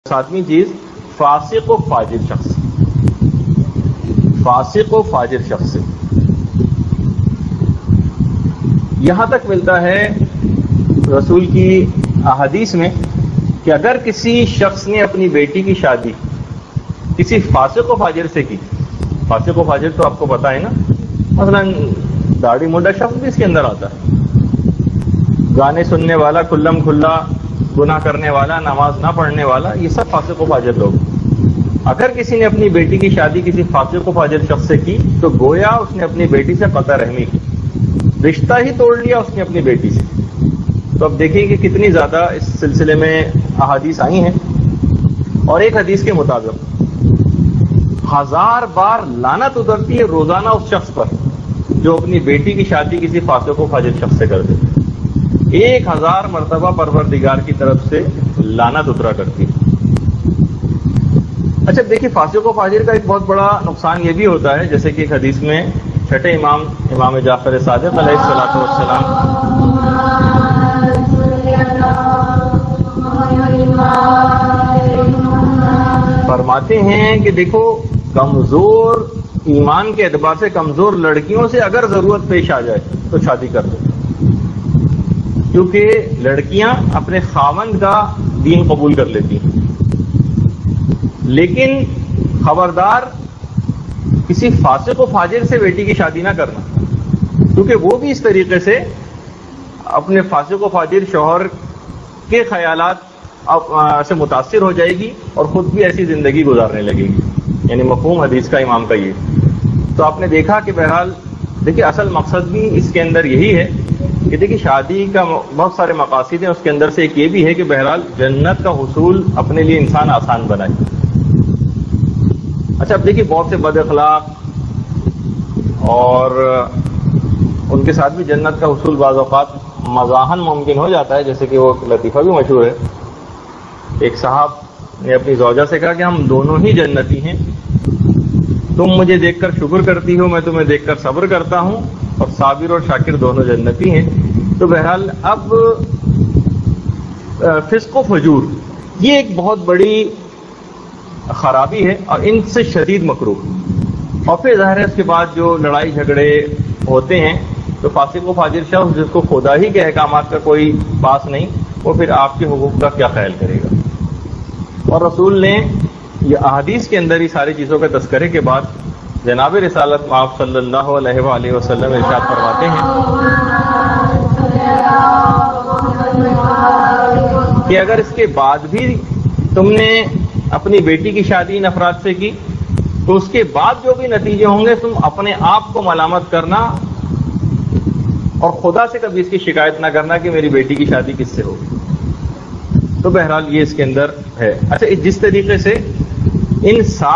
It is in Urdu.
ساتویں چیز فاسق و فاجر شخص، فاسق و فاجر شخص سے یہاں تک ملتا ہے رسول کی احادیث میں کہ اگر کسی شخص نے اپنی بیٹی کی شادی کسی فاسق و فاجر سے کی، فاسق و فاجر تو آپ کو پتا ہے نا، مثلا داڑھی مونڈا شخص بھی اس کے اندر آتا ہے، گانے سننے والا، کھلم کھلا گناہ کرنے والا، نماز نہ پڑھنے والا، یہ سب فاسق و فاجر لوگ۔ اگر کسی نے اپنی بیٹی کی شادی کسی فاسق و فاجر شخص سے کی تو گویا اس نے اپنی بیٹی سے قطع رحمی کی، رشتہ ہی توڑ لیا اس نے اپنی بیٹی سے۔ تو اب دیکھیں کہ کتنی زیادہ اس سلسلے میں احادیث آئی ہیں، اور ایک حدیث کے مطابق 1000 بار لعنت اترتی ہے روزانہ اس شخص پر جو اپنی بیٹی کی شادی کسی فاسق و فاجر شخص سے کر دے۔ 1000 مرتبہ پروردگار کی طرف سے لعنت اترا کرتی ہے۔ اچھا دیکھیے، فاسق و فاجر کا ایک بہت بڑا نقصان یہ بھی ہوتا ہے، جیسے کہ ایک حدیث میں چھٹے امام جعفر صادق علیہ الصلوۃ والسلام فرماتے ہیں کہ دیکھو، کمزور ایمان کے اعتبار سے کمزور لڑکیوں سے اگر ضرورت پیش آ جائے تو شادی کر دو، کیونکہ لڑکیاں اپنے خاوند کا دین قبول کر لیتی ہیں، لیکن خبردار کسی فاسق و فاجر سے بیٹی کی شادی نہ کرنا، کیونکہ وہ بھی اس طریقے سے اپنے فاسق و فاجر شوہر کے خیالات سے متاثر ہو جائے گی اور خود بھی ایسی زندگی گزارنے لگے گی، یعنی مفہوم حدیث کا امام کا یہ۔ تو آپ نے دیکھا کہ بہرحال دیکھیے، اصل مقصد بھی اس کے اندر یہی ہے کہ دیکھیے، شادی کا بہت سارے مقاصد ہیں، اس کے اندر سے ایک یہ بھی ہے کہ بہرحال جنت کا حصول اپنے لیے انسان آسان بنائے۔ اچھا اب دیکھیے، بہت سے بد اخلاق اور ان کے ساتھ بھی جنت کا حصول بعض اوقات مزاحن ممکن ہو جاتا ہے، جیسے کہ وہ لطیفہ بھی مشہور ہے۔ ایک صاحب نے اپنی زوجہ سے کہا کہ ہم دونوں ہی جنتی ہیں، تم مجھے دیکھ کر شکر کرتی ہو، میں تمہیں دیکھ کر صبر کرتا ہوں، اور صابر اور شاکر دونوں جنتی ہیں۔ تو بہرحال اب فسق و فجور یہ ایک بہت بڑی خرابی ہے اور ان سے شدید مکروہ۔ اور پھر ظاہر ہے اس کے بعد جو لڑائی جھگڑے ہوتے ہیں تو فاسق و فاجر شخص جس کو خدا ہی کے احکامات کا کوئی پاس نہیں، وہ پھر آپ کے حقوق کا کیا خیال کرے گا۔ اور رسول نے یہ احادیث کے اندر ہی ساری چیزوں کے تذکرے کے بعد جناب رسالت مآب صلی اللہ علیہ وآلہ وسلم ارشاد فرماتے ہیں کہ اگر اس کے بعد بھی تم نے اپنی بیٹی کی شادی ان افراد سے کی تو اس کے بعد جو بھی نتیجے ہوں گے تم اپنے آپ کو ملامت کرنا اور خدا سے کبھی اس کی شکایت نہ کرنا کہ میری بیٹی کی شادی کس سے ہوگی۔ تو بہرحال یہ اس کے اندر ہے۔ اچھا، جس طریقے سے ان 7